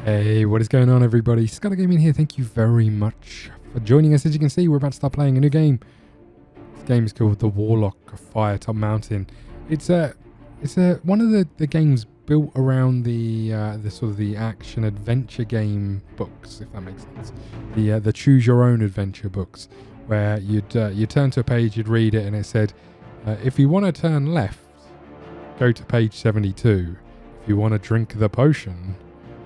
Hey, what is going on, everybody? ScottDogGaming here. Thank you very much for joining us. As you can see, we're about to start playing a new game. This game is called the Warlock of Firetop Mountain. It's one of the games built around the sort of the action adventure game books, if that makes sense. The choose your own adventure books, where you turn to a page, you'd read it, and it said, if you want to turn left, go to page 72. If you want to drink the potion,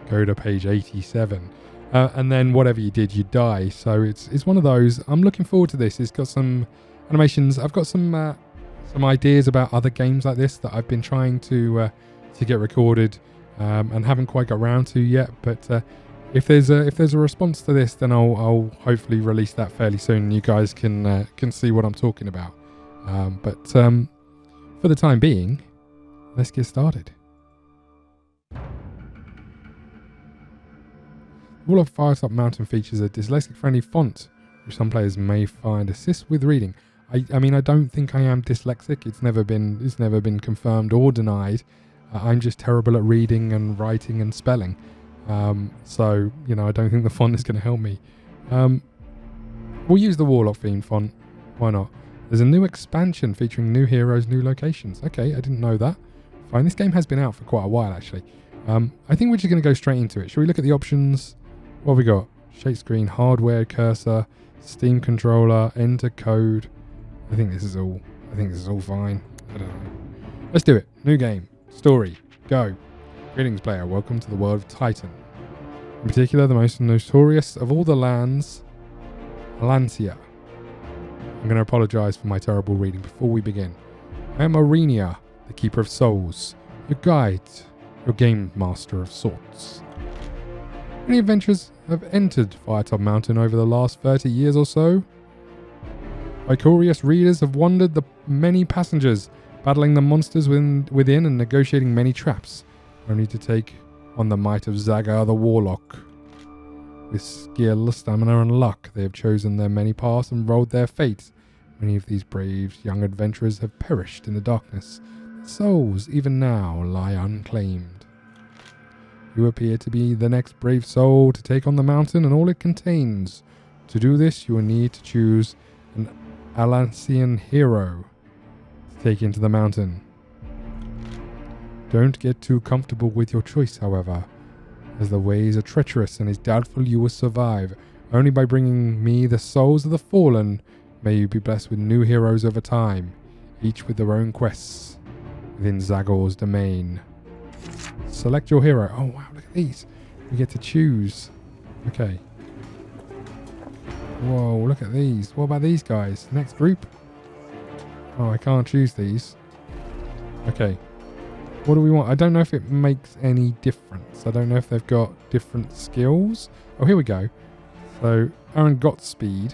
go to page 87, and then whatever you did, you die. So it's one of those. I'm looking forward to this. It's got some animations. I've got some ideas about other games like this that I've been trying to get recorded and haven't quite got around to yet. But if there's a response to this, then I'll hopefully release that fairly soon, and you guys can see what I'm talking about. But for the time being, let's get started. Warlock of Firetop Mountain features a dyslexic-friendly font, which some players may find assists with reading. I mean, I don't think I am dyslexic. It's never been confirmed or denied. I'm just terrible at reading and writing and spelling. So, you know, I don't think the font is going to help me. We'll use the Warlock theme font. Why not? There's a new expansion featuring new heroes, new locations. Okay, I didn't know that. Fine, this game has been out for quite a while, actually. I think we're just going to go straight into it. Shall we look at the options? What have we got? Shake screen, hardware, cursor, Steam controller, enter code. I think this is all fine. I don't know. Let's do it. New game. Story. Go. Greetings, player. Welcome to the world of Titan. In particular, the most notorious of all the lands, Lancia. I'm going to apologize for my terrible reading before we begin. I am Arenia, the keeper of souls, your guide, your game master of sorts. Many adventurers have entered Firetop Mountain over the last 30 years or so. Vicarious readers have wandered the many passengers, battling the monsters within and negotiating many traps, only to take on the might of Zagor the Warlock. With skill, stamina and luck, they have chosen their many paths and rolled their fate. Many of these brave young adventurers have perished in the darkness. Their souls, even now, lie unclaimed. You appear to be the next brave soul to take on the mountain and all it contains. To do this, you will need to choose an Alancian hero to take into the mountain. Don't get too comfortable with your choice, however, as the ways are treacherous and it's doubtful you will survive. Only by bringing me the souls of the fallen may you be blessed with new heroes over time, each with their own quests within Zagor's domain. Select your hero. Oh wow, look at these. We get to choose. Okay. Whoa, look at these. What about these guys? Next group? Oh, I can't choose these. Okay. What do we want? I don't know if it makes any difference. I don't know if they've got different skills. Oh, here we go. So, Aaron got speed.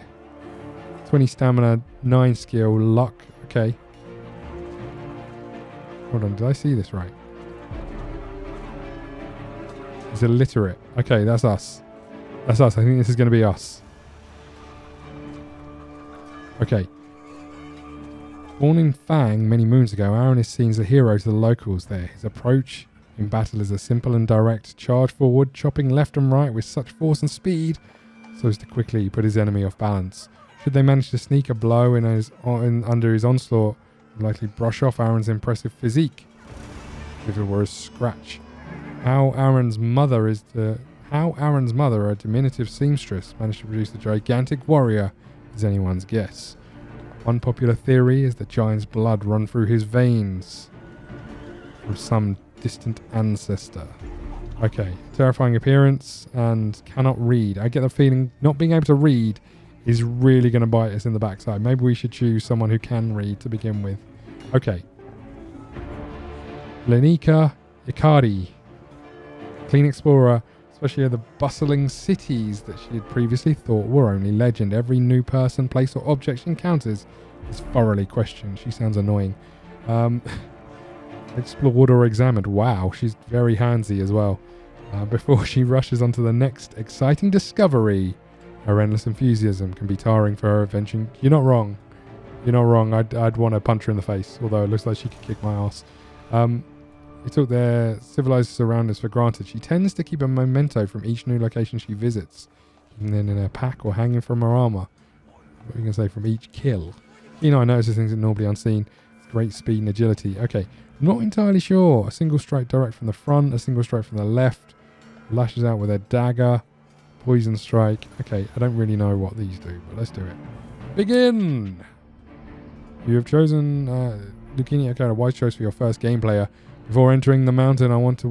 20 stamina, 9 skill, luck. Okay. Hold on, did I see this right? He's illiterate. Okay, that's us. That's us. I think this is going to be us. Okay. Born in Fang many moons ago, Aaron is seen as a hero to the locals there. His approach in battle is a simple and direct charge forward, chopping left and right with such force and speed so as to quickly put his enemy off balance. Should they manage to sneak a blow under his onslaught, it would likely brush off Aaron's impressive physique if it were a scratch. How Aaron's mother, a diminutive seamstress, managed to produce a gigantic warrior is anyone's guess. One popular theory is that giant's blood run through his veins from some distant ancestor. Okay, terrifying appearance and cannot read. I get the feeling not being able to read is really going to bite us in the backside. Maybe we should choose someone who can read to begin with. Okay. Lenika Ikari. Clean explorer, especially of the bustling cities that she had previously thought were only legend. Every new person, place or object she encounters is thoroughly questioned. She sounds annoying. Explored or examined. Wow, she's very handsy as well. Before she rushes onto the next exciting discovery, her endless enthusiasm can be tiring for her adventure. You're not wrong. You're not wrong. I'd want to punch her in the face, although it looks like she could kick my ass. They took their civilized surroundings for granted. She tends to keep a memento from each new location she visits, and then in her pack or hanging from her armor. What are you going to say? From each kill. You know, I notice things that are normally unseen. It's great speed and agility. Okay, I'm not entirely sure. A single strike direct from the front, a single strike from the left. Lashes out with a dagger. Poison strike. Okay, I don't really know what these do, but let's do it. Begin! You have chosen Lucini. Okay, a wise choice for your first game player. Before entering the mountain, I want to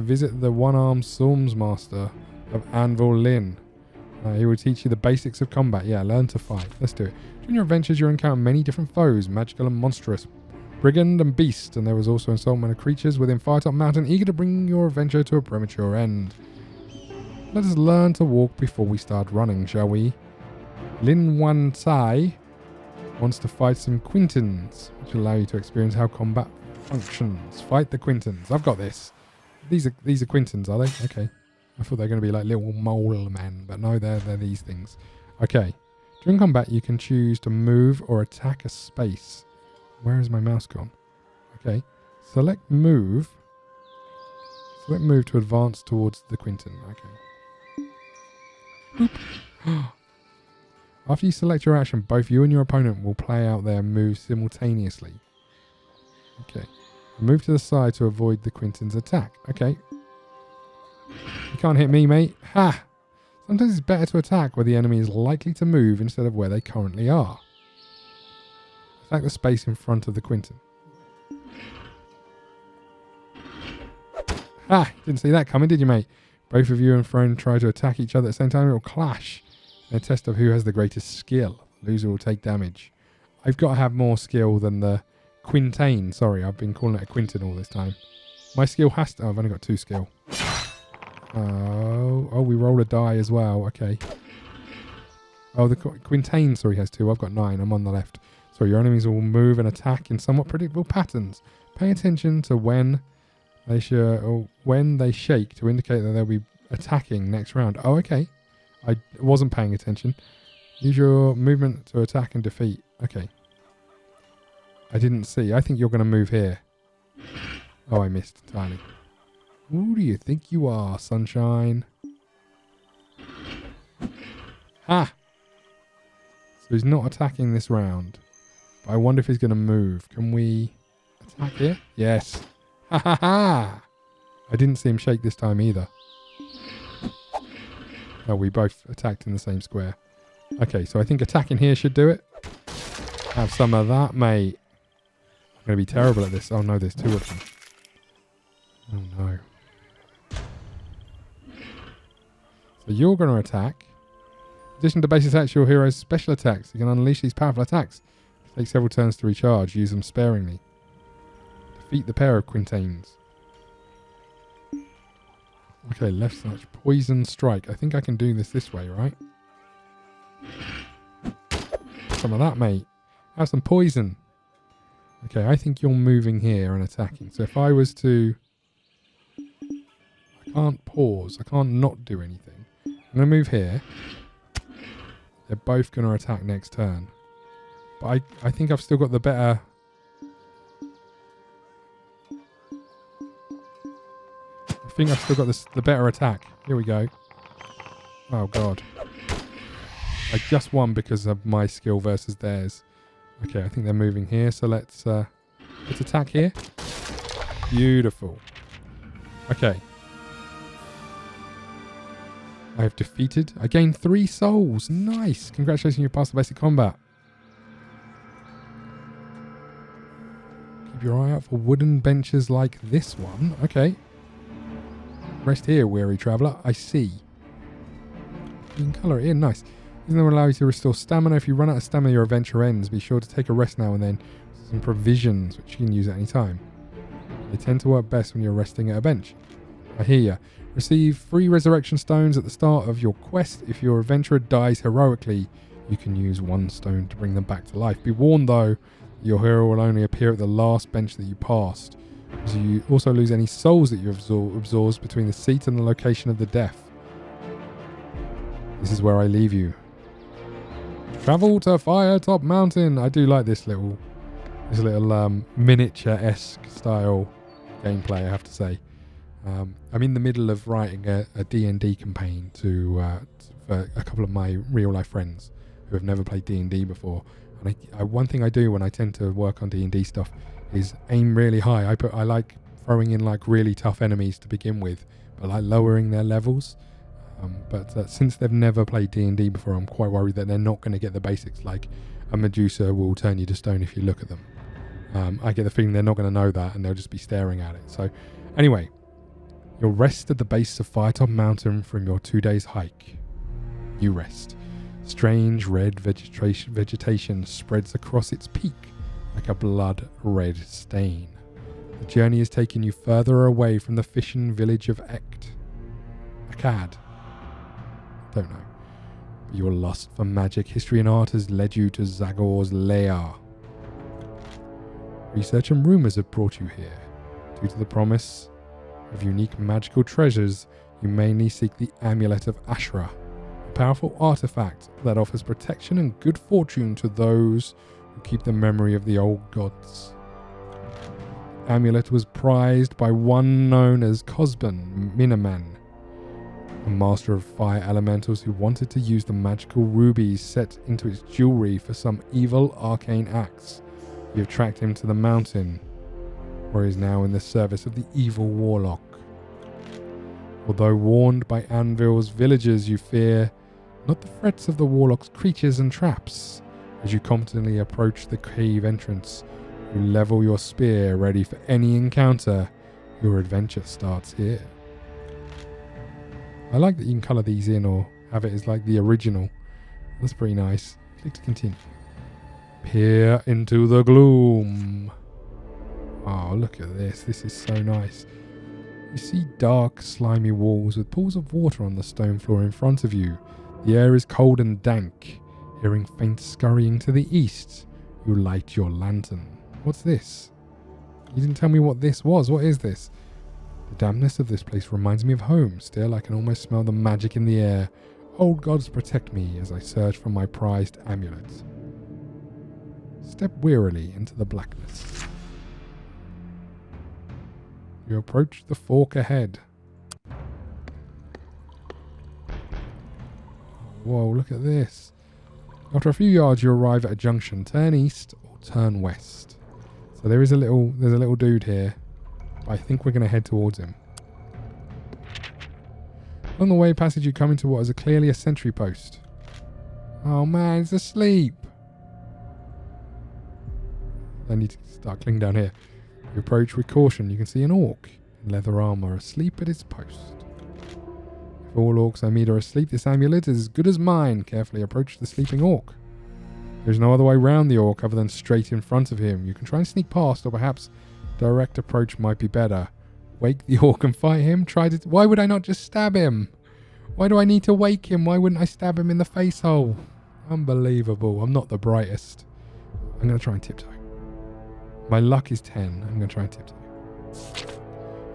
visit the one-armed Storms Master of Anvil Lin. He will teach you the basics of combat. Yeah, learn to fight. Let's do it. During your adventures, you'll encounter many different foes, magical and monstrous, brigand and beast, and there was also assortment of creatures within Firetop Mountain, eager to bring your adventure to a premature end. Let us learn to walk before we start running, shall we? Lin Wan Tsai wants to fight some Quintins, which will allow you to experience how combat functions. Fight the Quintins. I've got this. These are Quintins, are they? Okay. I thought they were going to be like little mole men, but no, they're these things. Okay. During combat, you can choose to move or attack a space. Where is my mouse gone? Okay. Select move. Select move to advance towards the Quintin. Okay. Boop. After you select your action, both you and your opponent will play out their moves simultaneously. Okay. Move to the side to avoid the Quintin's attack. Okay. You can't hit me, mate. Ha! Sometimes it's better to attack where the enemy is likely to move instead of where they currently are. Attack the space in front of the Quintin. Ha! Didn't see that coming, did you, mate? Both of you and friend try to attack each other at the same time. It will clash. In a test of who has the greatest skill. Loser will take damage. I've got to have more skill than the Quintain. Sorry, I've been calling it a Quintin all this time. My skill has to... Oh, I've only got 2 skill. Oh, we roll a die as well. Okay. Oh, the Quintain, sorry, has 2. I've got 9. I'm on the left. So your enemies will move and attack in somewhat predictable patterns. Pay attention to when they shake to indicate that they'll be attacking next round. Oh, okay. I wasn't paying attention. Use your movement to attack and defeat. Okay. I didn't see. I think you're going to move here. Oh, I missed entirely. Who do you think you are, sunshine? Ha! So he's not attacking this round. But I wonder if he's going to move. Can we attack here? Yes. Ha ha ha! I didn't see him shake this time either. Oh, we both attacked in the same square. Okay, so I think attacking here should do it. Have some of that, mate. I'm going to be terrible at this. Oh no, there's 2 of them. Oh no. So you're going to attack. In addition to base attacks, your hero's special attacks. You can unleash these powerful attacks. Take several turns to recharge. Use them sparingly. Defeat the pair of Quintains. Okay, left slash poison strike. I think I can do this way, right? Some of that, mate. Have some poison. Okay, I think you're moving here and attacking. So if I was to... I can't pause. I can't not do anything. I'm going to move here. They're both going to attack next turn. But I think I've still got the better... I think I've still got the better attack. Here we go. Oh, God. I just won because of my skill versus theirs. Okay, I think they're moving here. So let's attack here. Beautiful. Okay. I have defeated. I gained 3 souls. Nice. Congratulations, you passed the basic combat. Keep your eye out for wooden benches like this one. Okay. Rest here, weary traveller. I see. You can colour it in. Nice. This will allow you to restore stamina. If you run out of stamina, your adventure ends. Be sure to take a rest now and then. Some provisions, which you can use at any time. They tend to work best when you're resting at a bench. I hear ya. Receive 3 resurrection stones at the start of your quest. If your adventurer dies heroically, you can use 1 stone to bring them back to life. Be warned, though, your hero will only appear at the last bench that you passed. So you also lose any souls that you absorbed between the seat and the location of the death. This is where I leave you. Travel to Firetop Mountain. I do like this little miniature-esque style gameplay, I have to say. I'm in the middle of writing a D&D campaign for a couple of my real-life friends who have never played D&D before. And one thing I do when I tend to work on D&D stuff is aim really high. I like throwing in like really tough enemies to begin with, but like lowering their levels. But since they've never played D&D before, I'm quite worried that they're not going to get the basics. Like a Medusa will turn you to stone if you look at them. I get the feeling they're not going to know that, and they'll just be staring at it. So anyway, you'll rest at the base of Firetop Mountain from your 2 days hike. You rest. Strange red vegetation spreads across its peak like a blood red stain. The journey has taken you further away from the fishing village of Akkad. Don't know. But your lust for magic, history and art has led you to Zagor's lair. Research and rumours have brought you here. Due to the promise of unique magical treasures, you mainly seek the Amulet of Ashra, a powerful artifact that offers protection and good fortune to those who keep the memory of the old gods. The amulet was prized by one known as Cosban Minaman, a master of fire elementals who wanted to use the magical rubies set into its jewelry for some evil arcane acts. You have tracked him to the mountain, where he is now in the service of the evil Warlock. Although warned by Anvil's villagers, you fear not the threats of the Warlock's creatures and traps. As you confidently approach the cave entrance, you level your spear ready for any encounter. Your adventure starts here. I like that you can colour these in or have it as like the original. That's pretty nice. Click to continue. Peer into the gloom. Oh, look at this. This is so nice. You see dark, slimy walls with pools of water on the stone floor in front of you. The air is cold and dank. Hearing faint scurrying to the east, you light your lantern. What's this? You didn't tell me what this was. What is this? The dampness of this place reminds me of home. Still, I can almost smell the magic in the air. Old gods protect me as I search for my prized amulet. Step wearily into the blackness. You approach the fork ahead. Whoa, look at this. After a few yards, you arrive at a junction. Turn east or turn west. So there's a little dude here. I think we're going to head towards him. On the way passage, you come into what is clearly a sentry post. Oh man, he's asleep. I need to start clicking down here. You approach with caution. You can see an orc in leather armour asleep at its post. If all orcs I meet are asleep, this amulet is as good as mine. Carefully approach the sleeping orc. There's no other way round the orc other than straight in front of him. You can try and sneak past, or perhaps direct approach might be better. Wake the orc and fight him. Why would I not just stab him? Why do I need to wake him? Why wouldn't I stab him in the face hole? Unbelievable. I'm not the brightest. I'm going to try and tiptoe. My luck is 10. I'm going to try and tiptoe.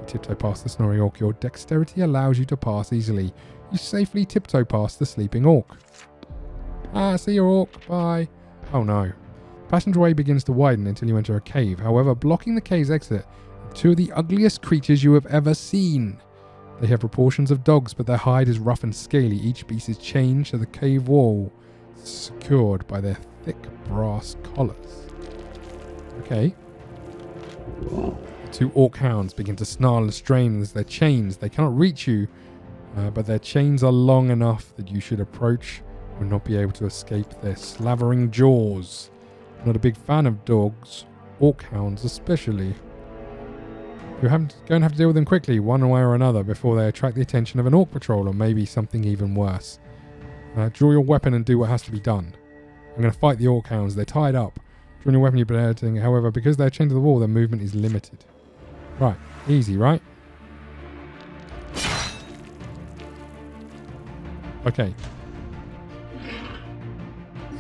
You tiptoe past the snoring orc. Your dexterity allows you to pass easily. You safely tiptoe past the sleeping orc. See you, orc. Bye. Oh no. Passageway begins to widen until you enter a cave. However, blocking the cave's exit are two of the ugliest creatures you have ever seen. They have proportions of dogs, but their hide is rough and scaly. Each beast is chained to the cave wall, secured by their thick brass collars. Okay. The two orc hounds begin to snarl and strain as their chains. They cannot reach you, but their chains are long enough that you should approach and not be able to escape their slavering jaws. I'm not a big fan of dogs, orc hounds especially. You're going to have to deal with them quickly, one way or another, before they attract the attention of an orc patrol, or maybe something even worse. Draw your weapon and do what has to be done. I'm going to fight the orc hounds. They're tied up. Drawing your weapon, you're protecting. However, because they're chained to the wall, their movement is limited. Right. Easy, right? Okay.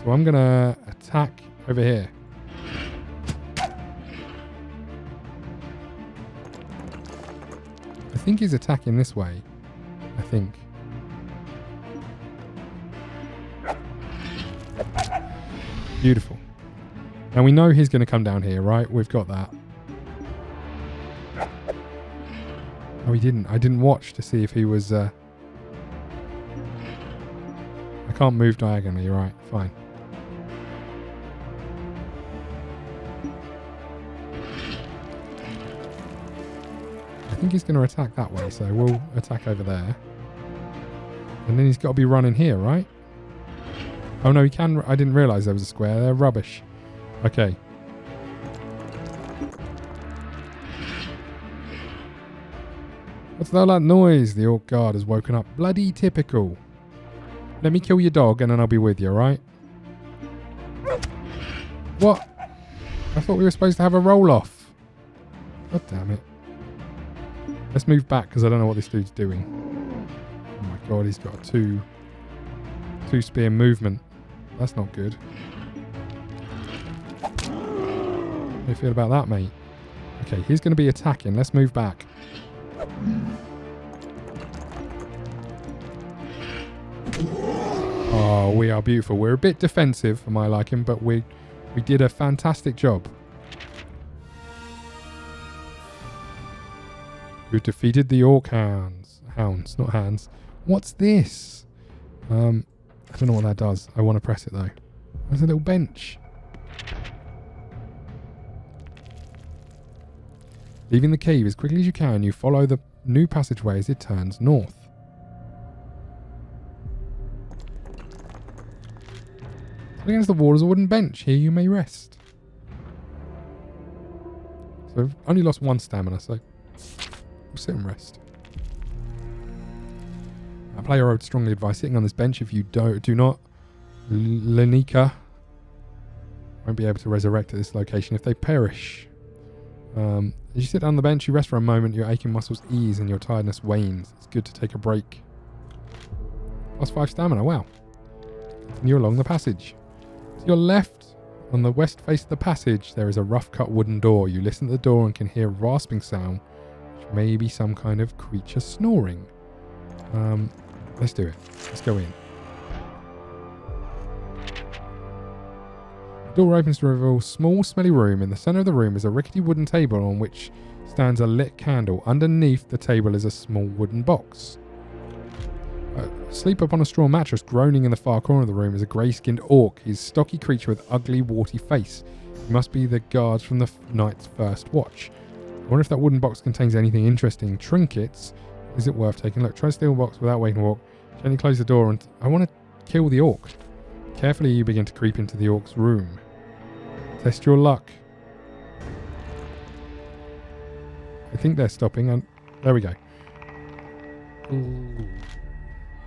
So I'm going to attack over here. I think he's attacking this way. I think. Beautiful. Now we know he's going to come down here, right? We've got that. Oh, he didn't. I didn't watch to see if he was... I can't move diagonally, right. Fine. I think he's going to attack that way, so we'll attack over there. And then he's got to be running here, right? Oh, no, he can... I didn't realise there was a square. They're rubbish. Okay. What's all that noise? The orc guard has woken up. Bloody typical. Let me kill your dog and then I'll be with you, right? What? I thought we were supposed to have a roll-off. God damn it. Let's move back because I don't know what this dude's doing. Oh my god, he's got a two spear movement. That's not good. How do you feel about that, mate? Okay, he's going to be attacking. Let's move back. Oh, we are beautiful. We're a bit defensive for my liking, but we did a fantastic job. We've defeated the orc hounds. Hounds, not hands. What's this? I don't know what that does. I want to press it though. There's a little bench. Leaving the cave as quickly as you can, you follow the new passageway as it turns north. Against the wall is a wooden bench. Here you may rest. So I've only lost 1 stamina, so we'll sit and rest. A player I would strongly advise sitting on this bench. If you do not, Lenika won't be able to resurrect at this location if they perish. As you sit on the bench, you rest for a moment, your aching muscles ease and your tiredness wanes. It's good to take a break. Plus 5 stamina, wow. Continue along the passage. To your left, on the west face of the passage, there is a rough-cut wooden door. You listen to the door and can hear a rasping sound, which may be some kind of creature snoring. Let's do it. Let's go in. The door opens to reveal a small, smelly room. In the centre of the room is a rickety wooden table on which stands a lit candle. Underneath the table is a small wooden box. Asleep upon a straw mattress, groaning in the far corner of the room, is a grey-skinned orc. He's a stocky creature with ugly, warty face. He must be the guards from the night's first watch. I wonder if that wooden box contains anything interesting. Trinkets? Is it worth taking a look? Try to steal the box without waiting to walk. Gently close the door and... I want to kill the orc. Carefully you begin to creep into the orc's room. Test your luck. I think they're stopping and... There we go.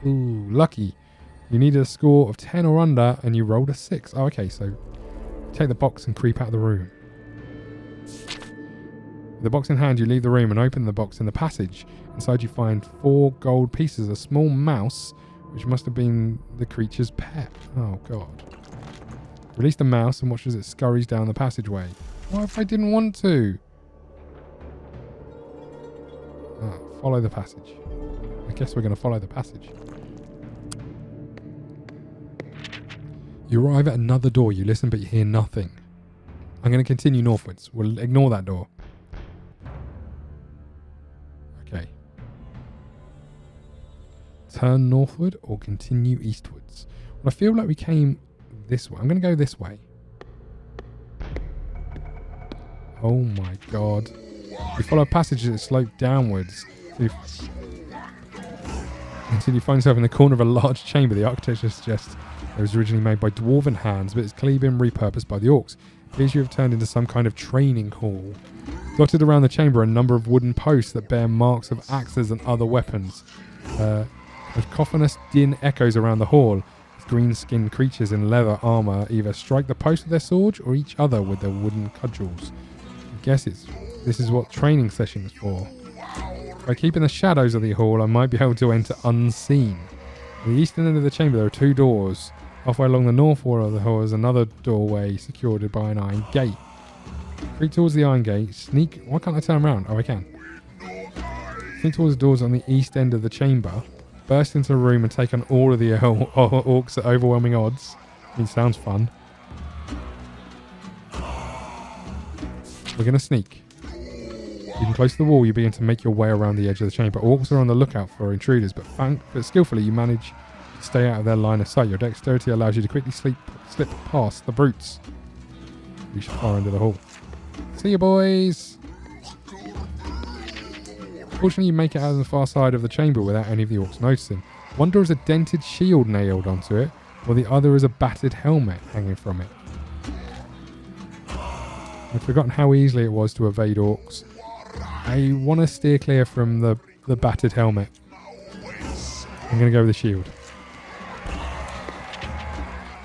Ooh, lucky. You needed a score of 10 or under and you rolled a 6. Oh, okay, so take the box and creep out of the room. With the box in hand, you leave the room and open the box in the passage. Inside you find 4 gold pieces, a small mouse, which must have been the creature's pet. Oh, God. Release the mouse and watch as it scurries down the passageway. What if I didn't want to? Follow the passage. I guess we're going to follow the passage. You arrive at another door. You listen, but you hear nothing. I'm going to continue northwards. We'll ignore that door. Okay. Turn northward or continue eastwards. Well, I feel like we came this way. I'm going to go this way. Oh my god. You follow passages that slope downwards until you find yourself in the corner of a large chamber. The architecture suggests it was originally made by dwarven hands, but it's clearly been repurposed by the orcs. It appears you have turned into some kind of training hall. Dotted around the chamber are a number of wooden posts that bear marks of axes and other weapons. A cacophonous din echoes around the hall. Green-skinned creatures in leather armour either strike the post with their swords or each other with their wooden cudgels. I guess this is what training session is for. By keeping the shadows of the hall, I might be able to enter unseen. At the eastern end of the chamber there are 2 doors. Halfway along the north wall of the hall is another doorway secured by an iron gate. Creep towards the iron gate. Sneak... Why can't I turn around? Oh, I can. Sneak towards the doors on the east end of the chamber. Burst into the room and take on all of the orcs at overwhelming odds. It sounds fun. We're going to sneak. Even close to the wall, you begin to make your way around the edge of the chamber. Orcs are on the lookout for intruders, but skillfully you manage to stay out of their line of sight. Your dexterity allows you to quickly slip past the brutes. Reach far into the hall. See you, boys! Fortunately, you make it out on the far side of the chamber without any of the orcs noticing. One door is a dented shield nailed onto it, while the other is a battered helmet hanging from it. I've forgotten how easily it was to evade orcs. I want to steer clear from the battered helmet. I'm going to go with the shield.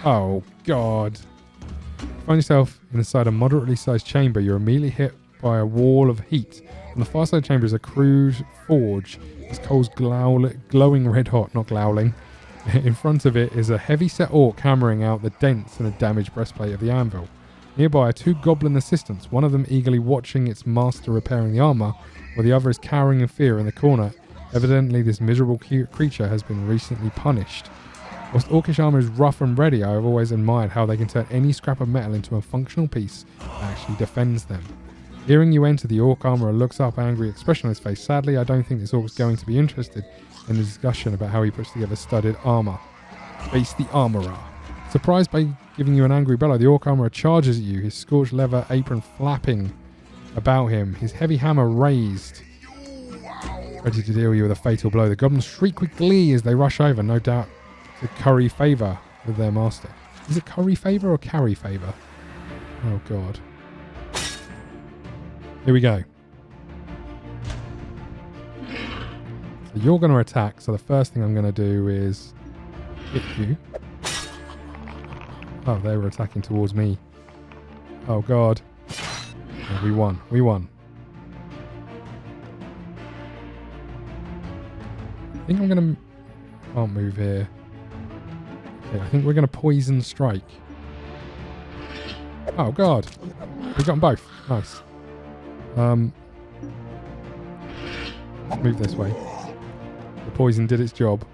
Oh, God. Find yourself inside a moderately sized chamber. You're immediately hit by a wall of heat. On the far side of the chamber is a crude forge. Its coals glowing red hot, not growling. In front of it is a heavy-set orc hammering out the dents in a damaged breastplate of the anvil. Nearby are two goblin assistants, one of them eagerly watching its master repairing the armour, while the other is cowering in fear in the corner. Evidently, this miserable creature has been recently punished. Whilst orcish armour is rough and ready, I have always admired how they can turn any scrap of metal into a functional piece that actually defends them. Hearing you enter, the orc armourer looks up, angry expression on his face. Sadly, I don't think this orc is going to be interested in the discussion about how he puts together studded armour. Face the armourer. Surprised by giving you an angry bellow, the orc armourer charges at you, his scorched leather apron flapping about him, his heavy hammer raised, ready to deal you with a fatal blow. The goblins shriek with glee as they rush over, no doubt to curry favour with their master. Is it curry favour or carry favour? Oh, God. Here we go. So you're going to attack, so the first thing I'm going to do is hit you. Oh, they were attacking towards me. Oh, God. Oh, we won. We won. I think I'm going to... Can't move here. Okay, I think we're going to poison strike. Oh, God. We've got them both. Nice. Let's move this way. The poison did its job.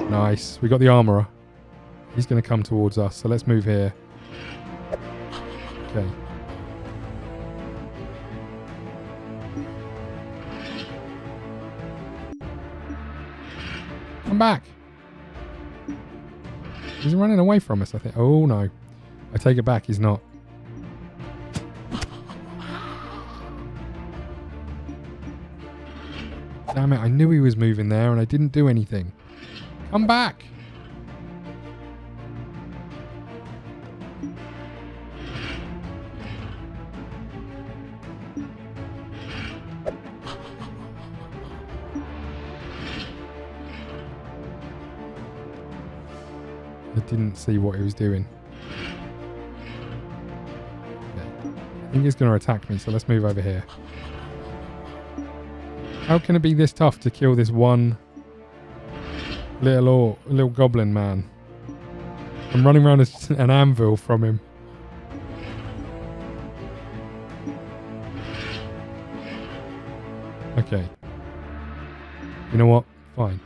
Nice. We got the armourer. He's going to come towards us, so let's move here. Okay. Come back. He's running away from us, I think. Oh, no. I take it back. He's not. Damn it. I knew he was moving there and I didn't do anything. Come back. I didn't see what he was doing. Okay. I think he's going to attack me, so let's move over here. How can it be this tough to kill this one little goblin man? I'm running around an anvil from him. Okay. You know what? Fine.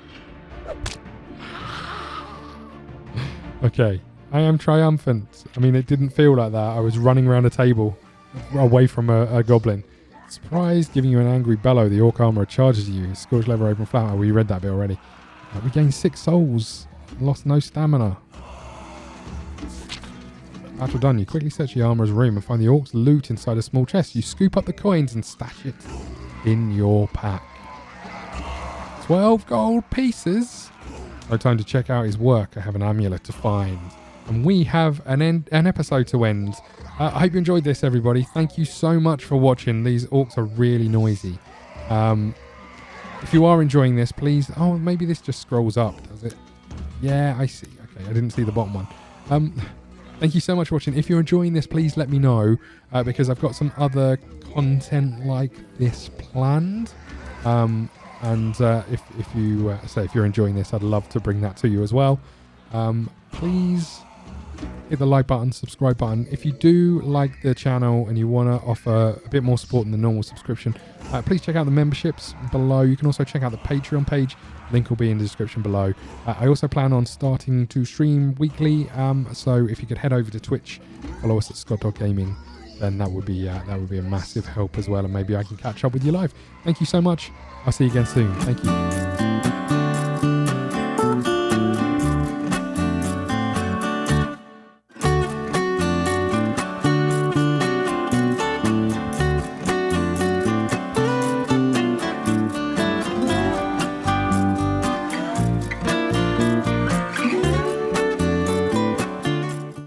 Okay. I am triumphant. I mean, it didn't feel like that. I was running around a table away from a goblin. Surprised, giving you an angry bellow, the orc armourer charges you. Scorched leather open flat. Oh, we read that bit already. We gained 6 souls. Lost no stamina. Battle done. You quickly search the armourer's room and find the orc's loot inside a small chest. You scoop up the coins and stash it in your pack. 12 gold pieces. No time to check out his work. I have an amulet to find. And we have an episode to end. I hope you enjoyed this, everybody. Thank you so much for watching. These orcs are really noisy. If you are enjoying this, please... Oh, maybe this just scrolls up, does it? Yeah, I see. Okay, I didn't see the bottom one. Thank you so much for watching. If you're enjoying this, please let me know, because I've got some other content like this planned. If you're enjoying this, I'd love to bring that to you as well. Please hit the like button, subscribe button. If you do like the channel and you want to offer a bit more support than the normal subscription, please check out the memberships below. You can also check out the Patreon page. Link will be in the description below. I also plan on starting to stream weekly, so if you could head over to Twitch, follow us at ScottDogGaming, then that would be a massive help as well, and maybe I can catch up with you live. Thank you so much. I'll see you again soon. Thank you.